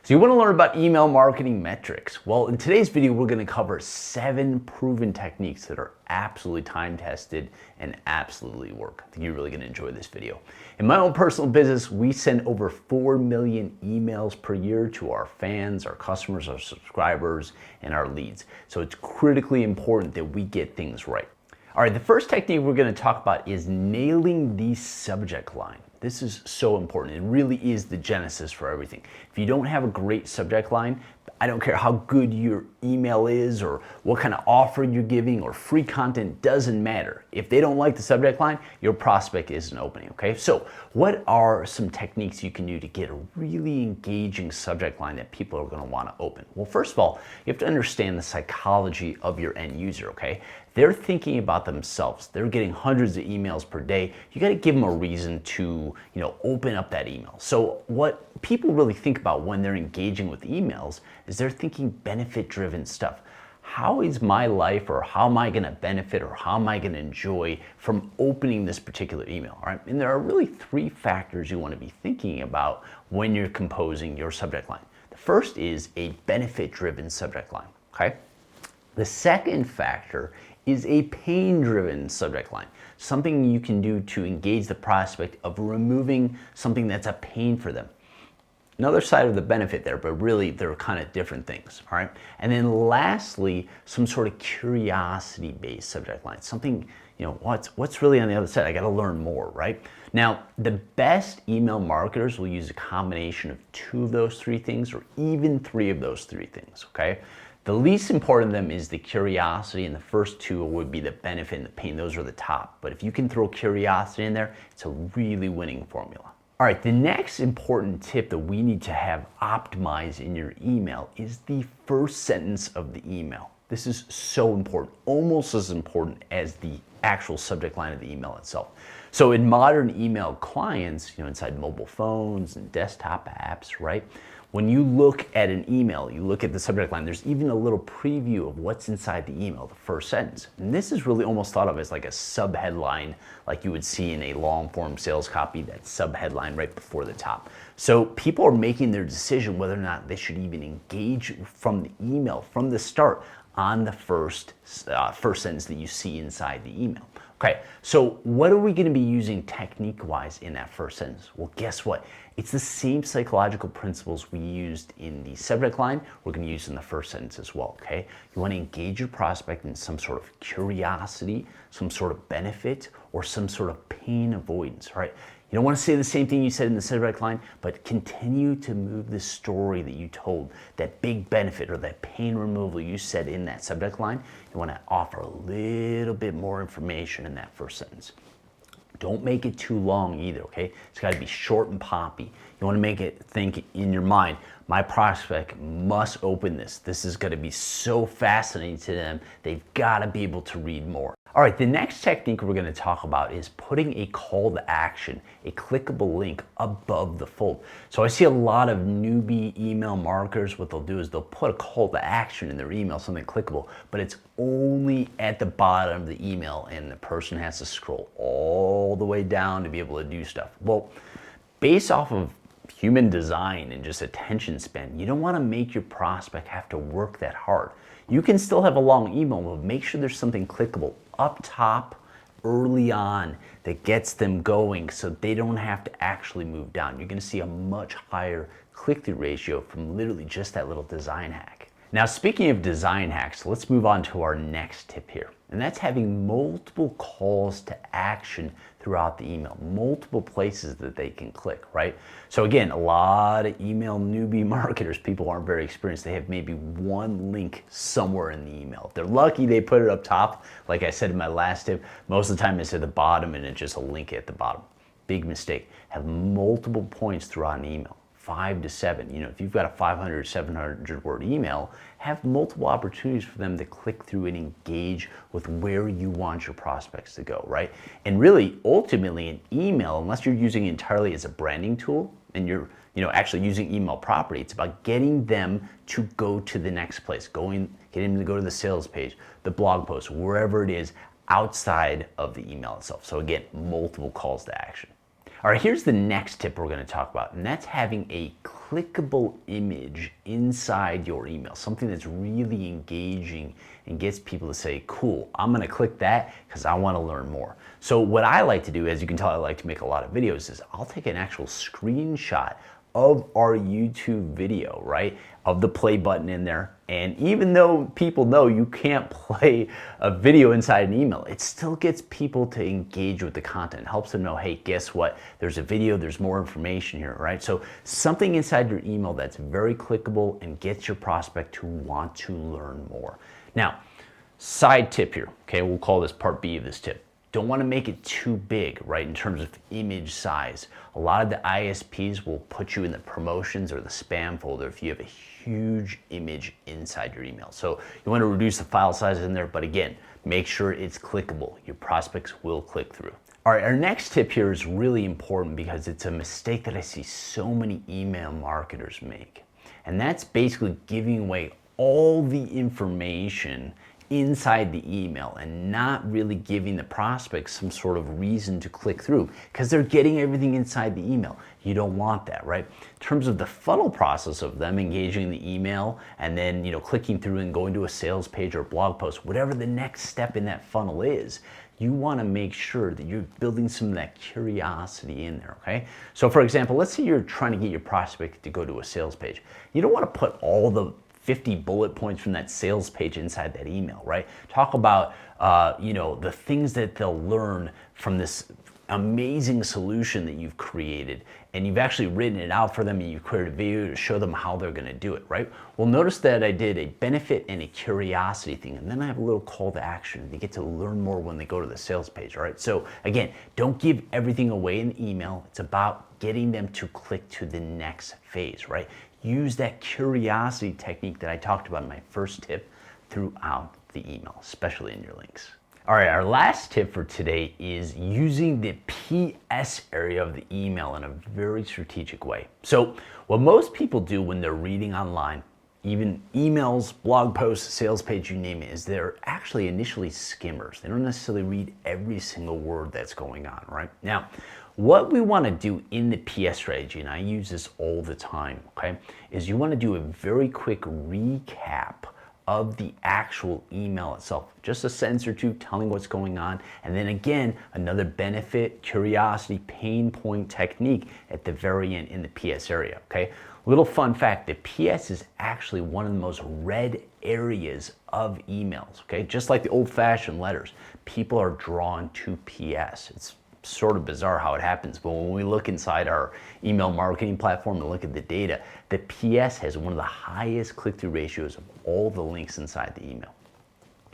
So you want to learn about email marketing metrics? Well, in today's video, we're going to cover 7 proven techniques that are absolutely time tested and absolutely work. I think you're really going to enjoy this video. In my own personal business, we send over 4 million emails per year to our fans, our customers, our subscribers, and our leads. So it's critically important that we get things right. All right, the first technique we're going to talk about is nailing the subject line. This is so important. It really is the genesis for everything. If you don't have a great subject line, I don't care how good your email is or what kind of offer you're giving or free content, doesn't matter. If they don't like the subject line, your prospect isn't opening, okay? So what are some techniques you can do to get a really engaging subject line that people are gonna wanna open? Well, first of all, you have to understand the psychology of your end user, okay? They're thinking about themselves. They're getting hundreds of emails per day. You got to give them a reason to, open up that email. So what people really think about when they're engaging with emails is they're thinking benefit-driven stuff. How is my life, or how am I going to benefit, or how am I going to enjoy from opening this particular email? All right? And there are really 3 factors you want to be thinking about when you're composing your subject line. The first is a benefit-driven subject line. Okay. The second factor is a pain-driven subject line, something you can do to engage the prospect of removing something that's a pain for them. Another side of the benefit there, but really they're kind of different things, all right? And then lastly, some sort of curiosity-based subject line, something, what's really on the other side? I got to learn more, right? Now, the best email marketers will use a combination of 2 of those 3 things, or even 3 of those 3 things, okay? The least important of them is the curiosity, and the first 2 would be the benefit and the pain. Those are the top. But if you can throw curiosity in there, it's a really winning formula. All right, the next important tip that we need to have optimized in your email is the first sentence of the email. This is so important, almost as important as the actual subject line of the email itself. So in modern email clients, inside mobile phones and desktop apps, right? When you look at an email, you look at the subject line, there's even a little preview of what's inside the email, the first sentence. And this is really almost thought of as like a sub-headline, like you would see in a long-form sales copy, that sub-headline right before the top. So people are making their decision whether or not they should even engage from the email, from the start, on the first sentence that you see inside the email. Okay, so what are we going to be using technique-wise in that first sentence? Well, guess what? It's the same psychological principles we used in the subject line, we're going to use in the first sentence as well, okay? You want to engage your prospect in some sort of curiosity, some sort of benefit, or some sort of pain avoidance, right? You don't want to say the same thing you said in the subject line, but continue to move the story that you told, that big benefit or that pain removal you said in that subject line. You want to offer a little bit more information in that first sentence. Don't make it too long either, okay? It's got to be short and poppy. You want to make it think in your mind, my prospect must open this. This is going to be so fascinating to them. They've got to be able to read more. All right, the next technique we're going to talk about is putting a call to action, a clickable link above the fold. So I see a lot of newbie email marketers, what they'll do is they'll put a call to action in their email, something clickable, but it's only at the bottom of the email and the person has to scroll all the way down to be able to do stuff. Well, based off of human design and just attention span, you don't want to make your prospect have to work that hard. You can still have a long email, but make sure there's something clickable up top early on that gets them going so they don't have to actually move down. You're going to see a much higher click-through ratio from literally just that little design hack. Now, speaking of design hacks, let's move on to our next tip here. And that's having multiple calls to action throughout the email, multiple places that they can click, right? So again, a lot of email newbie marketers, people aren't very experienced. They have maybe one link somewhere in the email. If they're lucky, they put it up top. Like I said in my last tip, most of the time it's at the bottom and it's just a link at the bottom. Big mistake. Have multiple points throughout an email. 5 to 7. If you've got a 500, 700 word email, have multiple opportunities for them to click through and engage with where you want your prospects to go, right? And really, ultimately, an email, unless you're using it entirely as a branding tool and you're actually using email property, it's about getting them to go to the next place, getting them to go to the sales page, the blog post, wherever it is outside of the email itself. So again, multiple calls to action. All right, here's the next tip we're going to talk about, and that's having a clickable image inside your email, something that's really engaging and gets people to say, cool, I'm gonna click that because I wanna learn more. So what I like to do, as you can tell, I like to make a lot of videos, is I'll take an actual screenshot of our YouTube video, right? Of the play button in there. And even though people know you can't play a video inside an email, it still gets people to engage with the content. It helps them know, hey, guess what? There's a video, there's more information here, right? So something inside your email that's very clickable and gets your prospect to want to learn more. Now, side tip here, okay? We'll call this part B of this tip. Don't want to make it too big, right, in terms of image size. A lot of the ISPs will put you in the promotions or the spam folder if you have a huge image inside your email. So you want to reduce the file size in there, but again, make sure it's clickable. Your prospects will click through. All right, our next tip here is really important because it's a mistake that I see so many email marketers make. And that's basically giving away all the information inside the email and not really giving the prospects some sort of reason to click through because they're getting everything inside the email. You don't want that, right? In terms of the funnel process of them engaging in the email and then, clicking through and going to a sales page or blog post, whatever the next step in that funnel is, you want to make sure that you're building some of that curiosity in there, okay? So for example, let's say you're trying to get your prospect to go to a sales page. You don't want to put all the 50 bullet points from that sales page inside that email, right? Talk about, the things that they'll learn from this amazing solution that you've created, and you've actually written it out for them and you've created a video to show them how they're gonna do it, right? Well, notice that I did a benefit and a curiosity thing, and then I have a little call to action. They get to learn more when they go to the sales page, all right? So again, don't give everything away in the email. It's about getting them to click to the next phase, right? Use that curiosity technique that I talked about in my first tip throughout the email, especially in your links. All right, our last tip for today is using the PS area of the email in a very strategic way. So what most people do when they're reading online, even emails, blog posts, sales page, you name it, is they're actually initially skimmers. They don't necessarily read every single word that's going on, right? Now, what we want to do in the PS strategy, and I use this all the time, okay, is you want to do a very quick recap of the actual email itself. Just a sentence or two telling what's going on. And then again, another benefit, curiosity, pain point technique at the very end in the PS area, okay? Little fun fact, the PS is actually one of the most read areas of emails, okay? Just like the old-fashioned letters, people are drawn to PS. It's sort of bizarre how it happens, but when we look inside our email marketing platform and look at the data, the PS has one of the highest click-through ratios of all the links inside the email.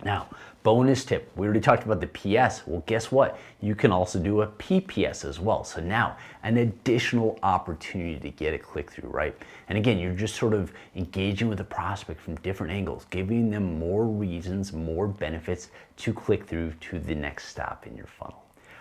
Now, bonus tip, we already talked about the PS. Well, guess what? You can also do a PPS as well. So now, an additional opportunity to get a click-through, right? And again, you're just sort of engaging with the prospect from different angles, giving them more reasons, more benefits to click through to the next stop in your funnel.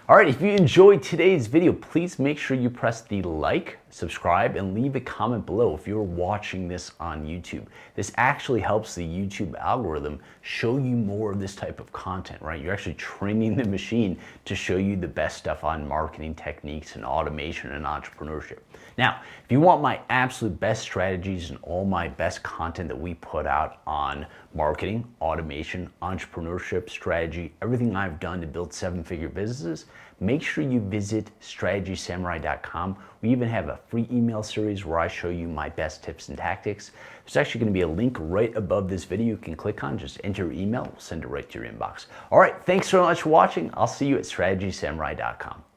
All right, if you enjoyed today's video, please make sure you press the like, subscribe, and leave a comment below if you're watching this on YouTube. This actually helps the YouTube algorithm show you more of this type of content, right? You're actually training the machine to show you the best stuff on marketing techniques and automation and entrepreneurship. Now, if you want my absolute best strategies and all my best content that we put out on marketing, automation, entrepreneurship, strategy, everything I've done to build seven-figure businesses, make sure you visit strategysamurai.com. We even have a free email series where I show you my best tips and tactics. There's actually going to be a link right above this video you can click on. Just enter your email, we'll send it right to your inbox. All right, thanks so much for watching. I'll see you at strategysamurai.com.